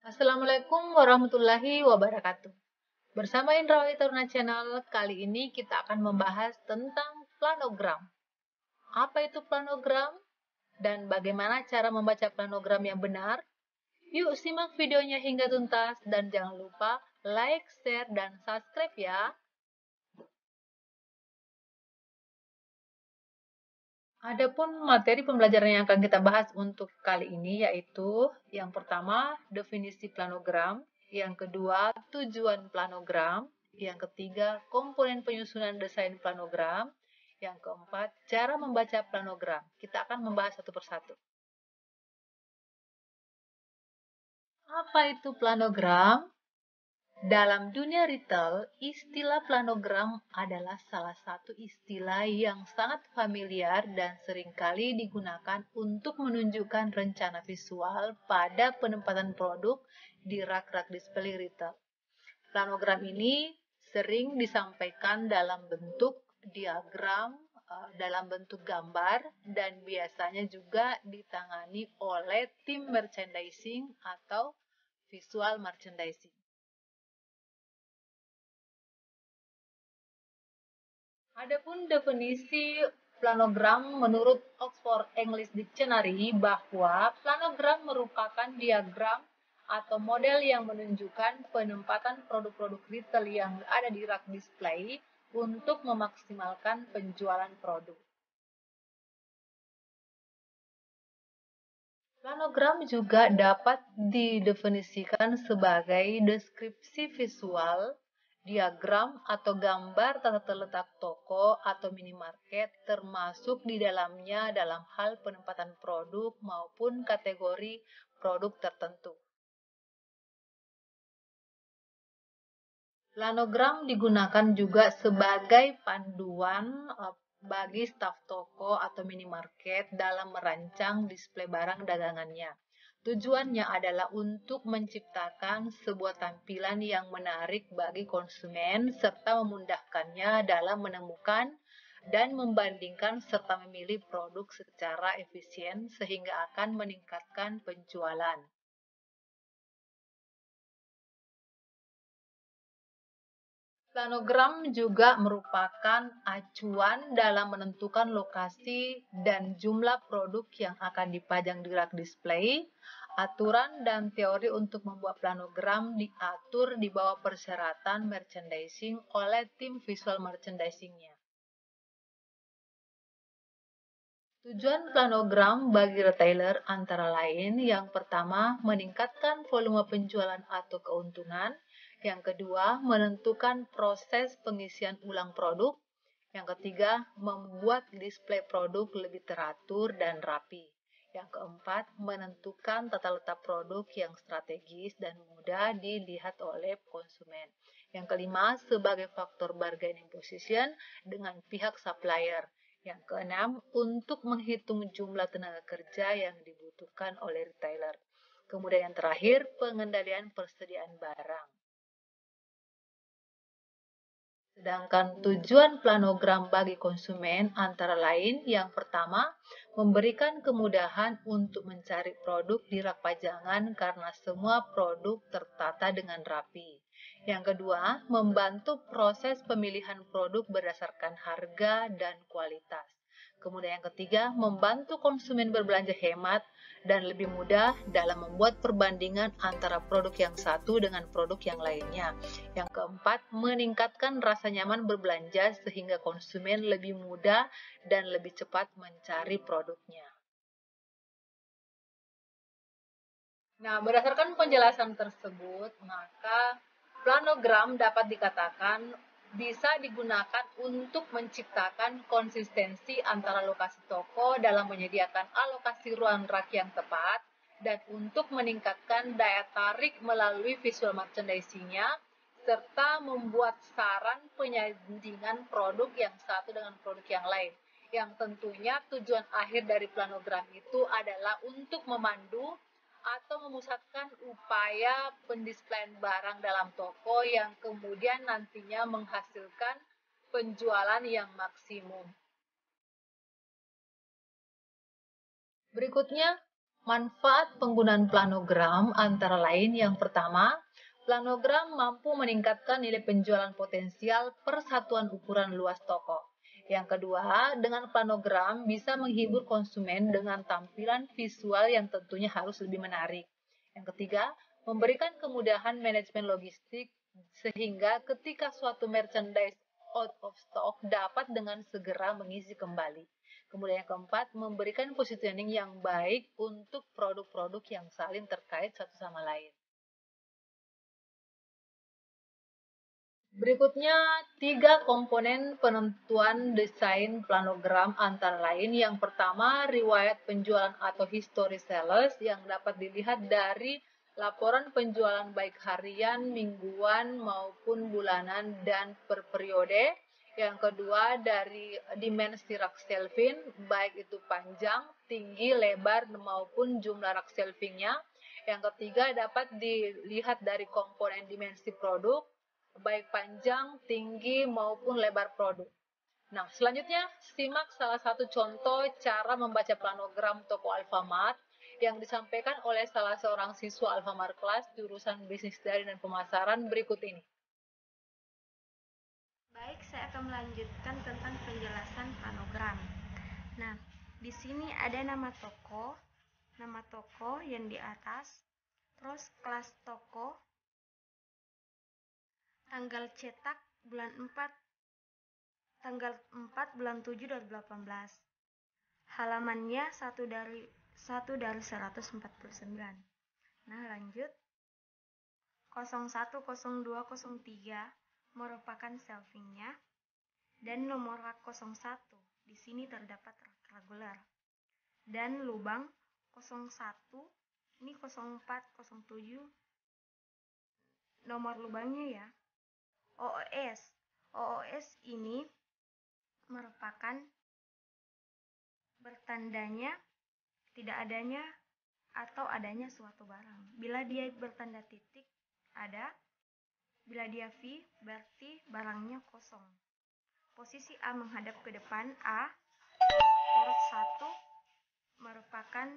Assalamualaikum warahmatullahi wabarakatuh. Bersama Indrawi Taruna Channel, kali ini kita akan membahas tentang planogram. Apa itu planogram dan bagaimana cara membaca planogram yang benar? Yuk simak videonya hingga tuntas dan jangan lupa like, share, dan subscribe ya. Adapun materi pembelajaran yang akan kita bahas untuk kali ini yaitu yang pertama, definisi planogram, yang kedua, tujuan planogram, yang ketiga, komponen penyusunan desain planogram, yang keempat, cara membaca planogram. Kita akan membahas satu persatu. Apa itu planogram? Dalam dunia retail, istilah planogram adalah salah satu istilah yang sangat familiar dan seringkali digunakan untuk menunjukkan rencana visual pada penempatan produk di rak-rak display retail. Planogram ini sering disampaikan dalam bentuk diagram, dalam bentuk gambar, dan biasanya juga ditangani oleh tim merchandising atau visual merchandising. Adapun definisi planogram menurut Oxford English Dictionary bahwa planogram merupakan diagram atau model yang menunjukkan penempatan produk-produk retail yang ada di rak display untuk memaksimalkan penjualan produk. Planogram juga dapat didefinisikan sebagai deskripsi visual, diagram atau gambar tata terletak toko atau minimarket termasuk di dalamnya dalam hal penempatan produk maupun kategori produk tertentu. Planogram digunakan juga sebagai panduan bagi staf toko atau minimarket dalam merancang display barang dagangannya. Tujuannya adalah untuk menciptakan sebuah tampilan yang menarik bagi konsumen serta memudahkannya dalam menemukan dan membandingkan serta memilih produk secara efisien sehingga akan meningkatkan penjualan. Planogram juga merupakan acuan dalam menentukan lokasi dan jumlah produk yang akan dipajang di rak display. Aturan dan teori untuk membuat planogram diatur di bawah persyaratan merchandising oleh tim visual merchandisingnya. Tujuan planogram bagi retailer antara lain yang pertama meningkatkan volume penjualan atau keuntungan, yang kedua menentukan proses pengisian ulang produk, yang ketiga membuat display produk lebih teratur dan rapi, yang keempat menentukan tata letak produk yang strategis dan mudah dilihat oleh konsumen, yang kelima sebagai faktor bargaining position dengan pihak supplier, yang keenam, untuk menghitung jumlah tenaga kerja yang dibutuhkan oleh retailer. Kemudian yang terakhir, pengendalian persediaan barang. Sedangkan tujuan planogram bagi konsumen antara lain yang pertama, memberikan kemudahan untuk mencari produk di rak pajangan karena semua produk tertata dengan rapi. Yang kedua, membantu proses pemilihan produk berdasarkan harga dan kualitas. Kemudian yang ketiga, membantu konsumen berbelanja hemat dan lebih mudah dalam membuat perbandingan antara produk yang satu dengan produk yang lainnya. Yang keempat, meningkatkan rasa nyaman berbelanja sehingga konsumen lebih mudah dan lebih cepat mencari produknya. Nah, berdasarkan penjelasan tersebut, maka planogram dapat dikatakan bisa digunakan untuk menciptakan konsistensi antara lokasi toko dalam menyediakan alokasi ruang rak yang tepat dan untuk meningkatkan daya tarik melalui visual merchandising-nya serta membuat saran penyandingan produk yang satu dengan produk yang lain. Yang tentunya tujuan akhir dari planogram itu adalah untuk memandu atau memusatkan upaya pendisplayan barang dalam toko yang kemudian nantinya menghasilkan penjualan yang maksimum. Berikutnya, Manfaat penggunaan planogram antara lain yang pertama, planogram mampu meningkatkan nilai penjualan potensial per satuan ukuran luas toko. Yang kedua, dengan planogram bisa menghibur konsumen dengan tampilan visual yang tentunya harus lebih menarik. Yang ketiga, memberikan kemudahan manajemen logistik sehingga ketika suatu merchandise out of stock dapat dengan segera mengisi kembali. Kemudian yang keempat, memberikan positioning yang baik untuk produk-produk yang saling terkait satu sama lain. Berikutnya, 3 komponen penentuan desain planogram antara lain. Yang pertama, riwayat penjualan atau history sales yang dapat dilihat dari laporan penjualan baik harian, mingguan, maupun bulanan dan per periode. Yang kedua, dari dimensi rak shelving, baik itu panjang, tinggi, lebar, maupun jumlah rak shelvingnya. Yang ketiga, dapat dilihat dari komponen dimensi produk, baik panjang, tinggi, maupun lebar produk. Nah, selanjutnya simak salah satu contoh cara membaca planogram toko Alfamart yang disampaikan oleh salah seorang siswa Alfamart kelas jurusan bisnis dari dan pemasaran berikut ini. Baik, saya akan melanjutkan tentang penjelasan planogram. Nah, di sini ada nama toko yang di atas, terus kelas toko, tanggal cetak bulan 4, tanggal 4 bulan 7 2018. Halamannya 1 dari 149. Nah, lanjut. 01, 02, 03 merupakan shelvingnya dan nomor rak 01 di sini terdapat rak reguler dan lubang 01 ini 04, 07 nomor lubangnya ya. OOS ini merupakan bertandanya tidak adanya atau adanya suatu barang. Bila dia bertanda titik ada, bila dia V berarti barangnya kosong. Posisi A menghadap ke depan, A urut 1 merupakan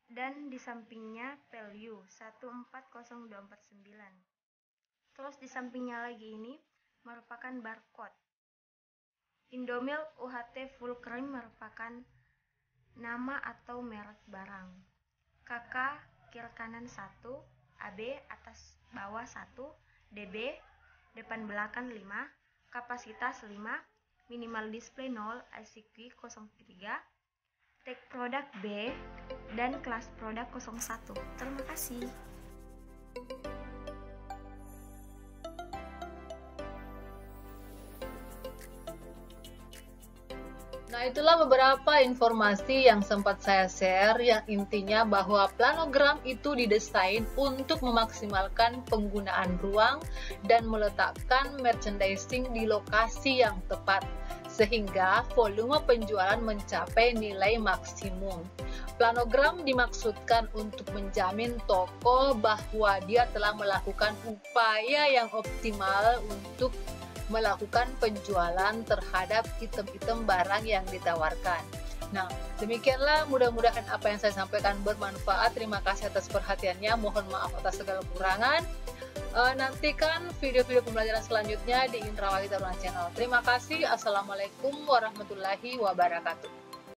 dan di sampingnya value 140249. Terus di sampingnya lagi ini merupakan barcode. Indomilk UHT full cream merupakan nama atau merek barang. KK kiri kanan 1, AB atas bawah 1, DB depan belakang 5, kapasitas 5, minimal display 0, ICQ 03, tag produk B, dan kelas produk 01. Terima kasih. Nah, itulah beberapa informasi yang sempat saya share, yang intinya bahwa planogram itu didesain untuk memaksimalkan penggunaan ruang dan meletakkan merchandising di lokasi yang tepat, sehingga volume penjualan mencapai nilai maksimum. Planogram dimaksudkan untuk menjamin toko bahwa dia telah melakukan upaya yang optimal untuk melakukan penjualan terhadap item-item barang yang ditawarkan. Nah, demikianlah, mudah-mudahan apa yang saya sampaikan bermanfaat. Terima kasih atas perhatiannya, mohon maaf atas segala kekurangan. Nantikan video-video pembelajaran selanjutnya di Indrawati Taruna Channel. Terima kasih. Assalamualaikum warahmatullahi wabarakatuh.